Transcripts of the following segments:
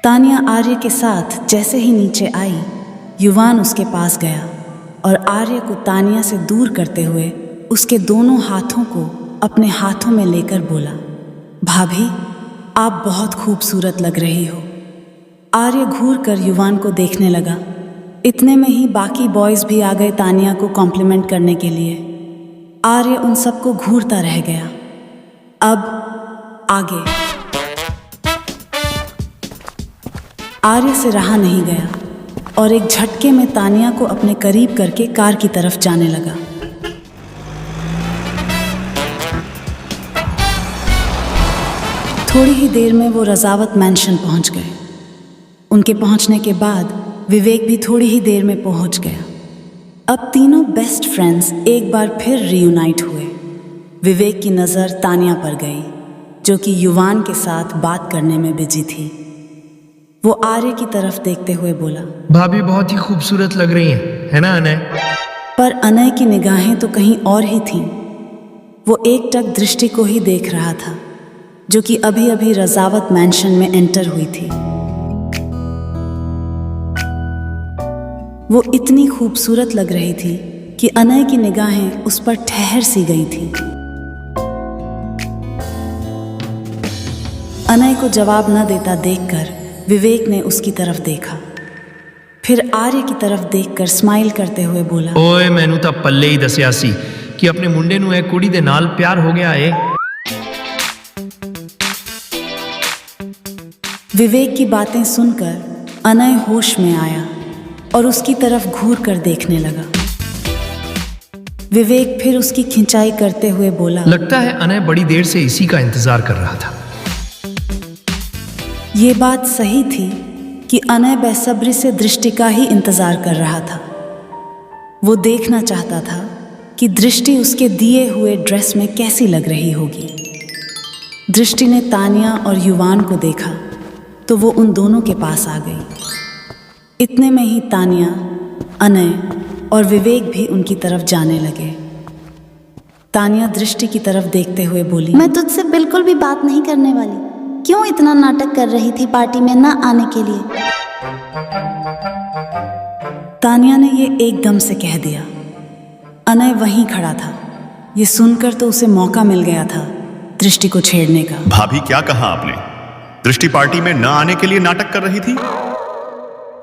तानिया आर्य के साथ जैसे ही नीचे आई, युवान उसके पास गया और आर्य को तानिया से दूर करते हुए उसके दोनों हाथों को अपने हाथों में लेकर बोला, भाभी, आप बहुत खूबसूरत लग रही हो। आर्य घूर कर युवान को देखने लगा। इतने में ही बाकी बॉयज भी आ गए तानिया को कॉम्प्लीमेंट करने के लिए। आर्य उन सबको घूरता रह गया। अब आगे। आर्य से रहा नहीं गया और एक झटके में तानिया को अपने करीब करके कार की तरफ जाने लगा। थोड़ी ही देर में वो रजावत मैंशन पहुंच गए। उनके पहुंचने के बाद विवेक भी थोड़ी ही देर में पहुंच गया। अब तीनों बेस्ट फ्रेंड्स एक बार फिर रीयूनाइट हुए। विवेक की नज़र तानिया पर गई, जो कि युवान के साथ बात करने में बिजी थी। वो आर्य की तरफ देखते हुए बोला, भाभी बहुत ही खूबसूरत लग रही हैं, है ना अनय? पर अनय की निगाहें तो कहीं और ही थीं। वो एकटक दृष्टि को ही देख रहा था, जो कि अभी अभी रजावत मैंशन में एंटर हुई थी। वो इतनी खूबसूरत लग रही थी कि अनय की निगाहें उस पर ठहर सी गई थी। अनय को जवाब न देता देखकर विवेक ने उसकी तरफ देखा, फिर आर्य की तरफ देखकर स्माइल करते हुए बोला, ओए मैनू ਤਾਂ पल्ले ही दसिया सी कि अपने मुंडे ਨੂੰ एक कुड़ी दे नाल प्यार हो गया है। विवेक की बातें सुनकर अनय होश में आया और उसकी तरफ घूर कर देखने लगा। विवेक फिर उसकी खिंचाई करते हुए बोला, लगता है अनय बड़ी देर से इसी का इंतजार कर रहा था। ये बात सही थी कि अनय बेसब्री से दृष्टि का ही इंतजार कर रहा था। वो देखना चाहता था कि दृष्टि उसके दिए हुए ड्रेस में कैसी लग रही होगी। दृष्टि ने तानिया और युवान को देखा तो वो उन दोनों के पास आ गई। इतने में ही तानिया, अनय और विवेक भी उनकी तरफ जाने लगे। तानिया दृष्टि की तरफ देखते हुए बोली, मैं तुझसे बिल्कुल भी बात नहीं करने वाली। क्यों इतना नाटक कर रही थी पार्टी में न आने के लिए? तानिया ने ये एकदम से कह दिया। अनय वहीं खड़ा था। ये सुनकर तो उसे मौका मिल गया था दृष्टि को छेड़ने का। भाभी, क्या कहा आपने? दृष्टि पार्टी में न आने के लिए नाटक कर रही थी?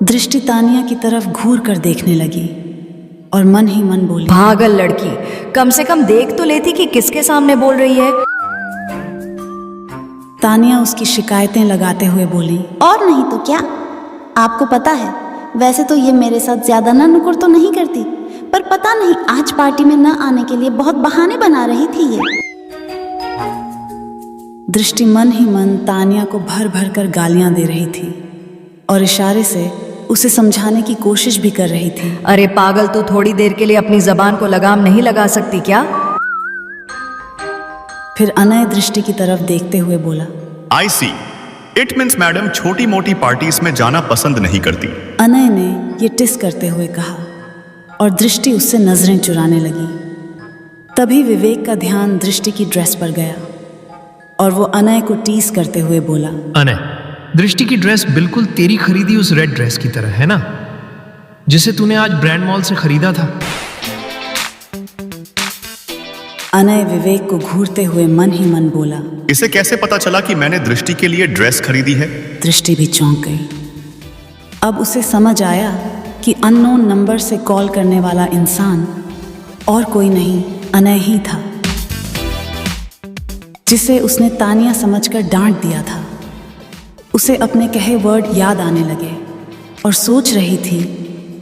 दृष्टि तानिया की तरफ घूर कर देखने लगी और मन ही मन बोली, पागल लड़की, कम से कम देख तो लेती कि किसके सामने बोल रही है। तानिया उसकी शिकायतें लगाते हुए बोली, और नहीं तो क्या, आपको पता है वैसे तो ये मेरे साथ ज्यादा ना नुकुर तो नहीं करती, पर पता नहीं आज पार्टी में न आने के लिए बहुत बहाने बना रही थी ये। दृष्टि मन ही मन तानिया को भर भर कर गालियां दे रही थी और इशारे से उसे समझाने की कोशिश भी कर रही थी। अरे पागल, तू थोड़ी देर के लिए अपनी जबान को लगाम नहीं लगा सकती क्या? फिर अनय दृष्टि की तरफ देखते हुए बोला, आई सी, इट मीन्स मैडम छोटी मोटी पार्टीज में जाना पसंद नहीं करती। अनय ने ये टिस करते हुए कहा और दृष्टि उससे नजरें चुराने लगी। तभी विवेक का ध्यान दृष्टि की ड्रेस पर गया और वो अनय को टीस करते हुए बोला, अनय, दृष्टि की ड्रेस बिल्कुल तेरी खरीदी उस रेड ड्रेस की तरह है ना, जिसे तूने आज ब्रांड मॉल से खरीदा था। अनय विवेक को घूरते हुए मन ही मन बोला, इसे कैसे पता चला कि मैंने दृष्टि के लिए ड्रेस खरीदी है? दृष्टि भी चौंक गई। अब उसे समझ आया कि अननोन नंबर से कॉल करने वाला इंसान और कोई नहीं, अनय ही था, जिसे उसने तानिया समझकर डांट दिया था। उसे अपने कहे वर्ड याद आने लगे और सोच रही थी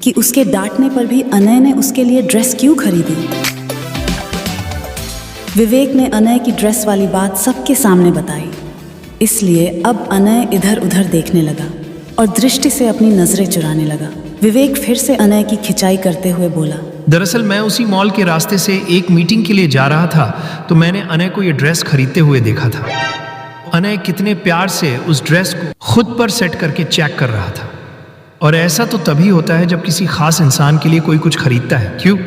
कि उसके डांटने पर भी अनय ने उसके लिए ड्रेस क्यों खरीदी। विवेक ने अनय की ड्रेस वाली बात सबके सामने बताई, इसलिए अब अनय इधर उधर देखने लगा और दृष्टि से अपनी नजरें चुराने लगा। विवेक फिर से अनय की खिंचाई करते हुए बोला, दरअसल मैं उसी मॉल के रास्ते से एक मीटिंग के लिए जा रहा था तो मैंने अनय को ये ड्रेस खरीदते हुए देखा था। अनय कितने प्यार से उस ड्रेस को खुद पर सेट करके चेक कर रहा था, और ऐसा तो तभी होता है जब किसी खास इंसान के लिए कोई कुछ खरीदता है, क्यों?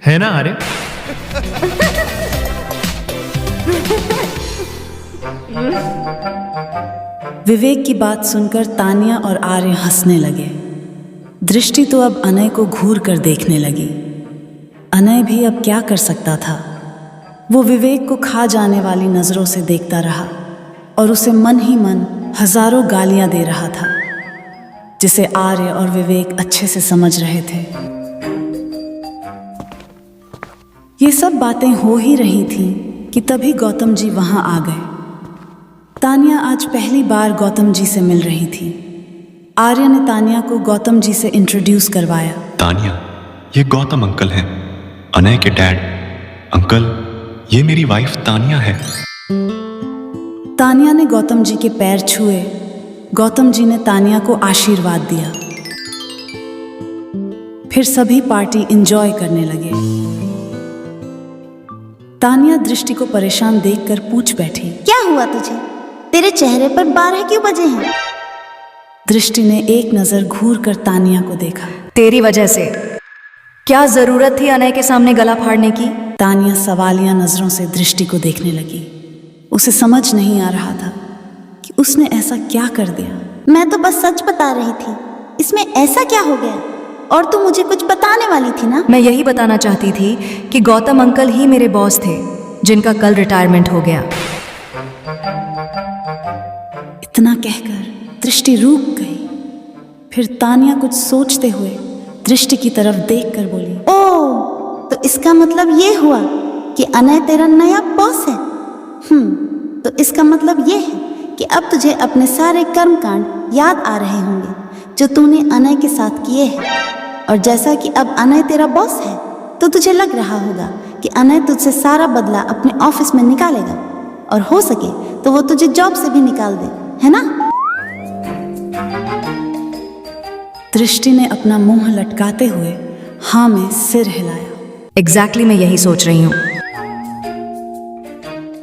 है ना आर्य? विवेक की बात सुनकर तानिया और आर्य हंसने लगे। दृष्टि तो अब अनय को घूर कर देखने लगी। अनय भी अब क्या कर सकता था। वो विवेक को खा जाने वाली नजरों से देखता रहा और उसे मन ही मन हजारों गालियां दे रहा था, जिसे आर्य और विवेक अच्छे से समझ रहे थे। ये सब बातें हो ही रही थीं कि तभी गौतम जी वहां आ गए। तानिया आज पहली बार गौतम जी से मिल रही थी। आर्य ने तानिया को गौतम जी से इंट्रोड्यूस करवाया। तानिया, ये गौतम अंकल हैं, अनय के डैड। अंकल, ये मेरी वाइफ तानिया है। तानिया ने गौतम जी के पैर छुए। गौतम जी ने तानिया को आशीर्वाद दिया। फिर सभी पार्टी एंजॉय करने लगे। तानिया दृष्टि को परेशान देखकर पूछ बैठी, क्या हुआ तुझे? तेरे चेहरे पर 12 क्यों बजे हैं? दृष्टि ने एक नजर घूर कर तानिया को देखा। तेरी वजह से। क्या जरूरत थी अनय के सामने गला फाड़ने की? तानिया सवालिया नजरों से दृष्टि को देखने लगी। उसे समझ नहीं आ रहा था कि उसने ऐसा क्या कर दिया। मैं तो बस सच बता रही थी, इसमें ऐसा क्या हो गया? और तू मुझे कुछ बताने वाली थी ना? मैं यही बताना चाहती थी कि गौतम अंकल ही मेरे बॉस थे, जिनका कल रिटायरमेंट हो गया। इतना कहकर दृष्टि रुक गई। फिर तानिया कुछ सोचते हुए दृष्टि की तरफ देखकर बोली, ओह, तो इसका मतलब ये हुआ कि अनय तेरा नया बॉस है। तो इसका मतलब ये है कि अब तुझे अपने सारे कर्मकांड याद आ रहे होंगे जो तूने अनय के साथ किए हैं। और जैसा कि अब अनय तेरा बॉस है, तो तुझे लग रहा होगा कि अनय तुझसे सारा बदला अपने ऑफिस में निकालेगा, और हो सके तो वो तुझे जॉब से भी निकाल दे, है ना? दृष्टि ने अपना मुंह लटकाते हुए हाँ में सिर हिलाया। एग्जैक्टली मैं यही सोच रही हूँ।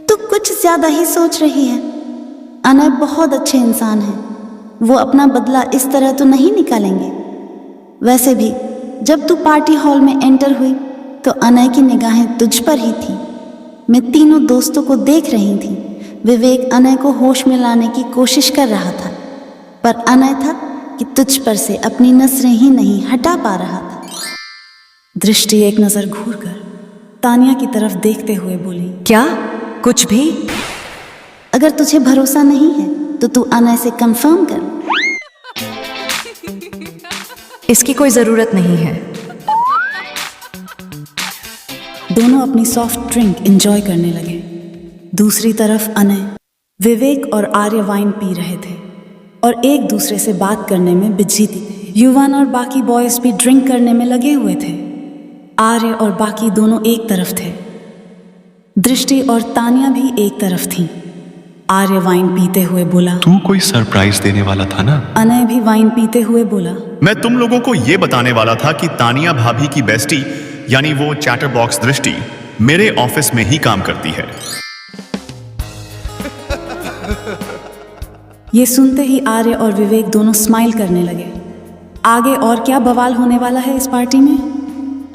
तू कुछ ज्यादा ही सोच रही है। अनय बहुत अच्छे इंसान हैं। वो अपना बदला इस तरह तो नहीं निकालेंगे। वैसे भी जब तू पार्टी हॉल में एंटर हुई तो अनय की निगाहें तुझ पर ही थी। मैं तीनों दोस्तों को देख रही थी। विवेक अनय को होश में लाने की कोशिश कर रहा था, पर अनय था कि तुझ पर से अपनी नजरें ही नहीं हटा पा रहा था। दृष्टि एक नजर घूरकर तानिया की तरफ देखते हुए बोली, क्या? कुछ भी? अगर तुझे भरोसा नहीं है तो तू अनय से कंफर्म कर। इसकी कोई जरूरत नहीं है। दोनों अपनी सॉफ्ट ड्रिंक एंजॉय करने लगे। दूसरी तरफ अनय, विवेक और आर्य वाइन पी रहे थे और एक दूसरे से बात करने में बिजी थे। युवान और बाकी बॉयज भी ड्रिंक करने में लगे हुए थे। आर्य और बाकी दोनों एक तरफ थे। दृष्टि और तानिया भी एक तरफ थीं। आर्य वाइन पीते हुए बोला, तू कोई सरप्राइज देने वाला था ना? अनय भी वाइन पीते हुए बोला, मैं तुम लोगों को ये बताने वाला था कि तानिया भाभी की बेस्टी यानी वो चैटर बॉक्स दृष्टि मेरे ऑफिस में ही काम करती है। ये सुनते ही आर्य और विवेक दोनों स्माइल करने लगे। आगे और क्या बवाल होने वाला है इस पार्टी में,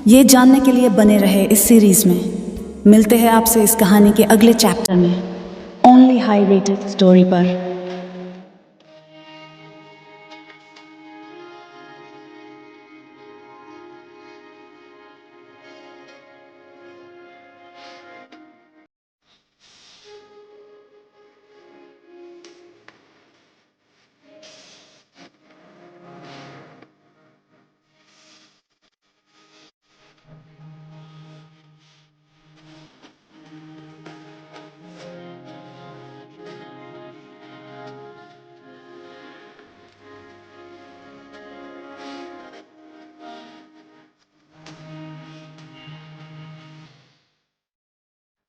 ये जानने के लिए बने रहे इस सीरीज में। मिलते हैं आपसे इस कहानी के अगले चैप्टर में ओनली हाई रेटेड स्टोरी पर।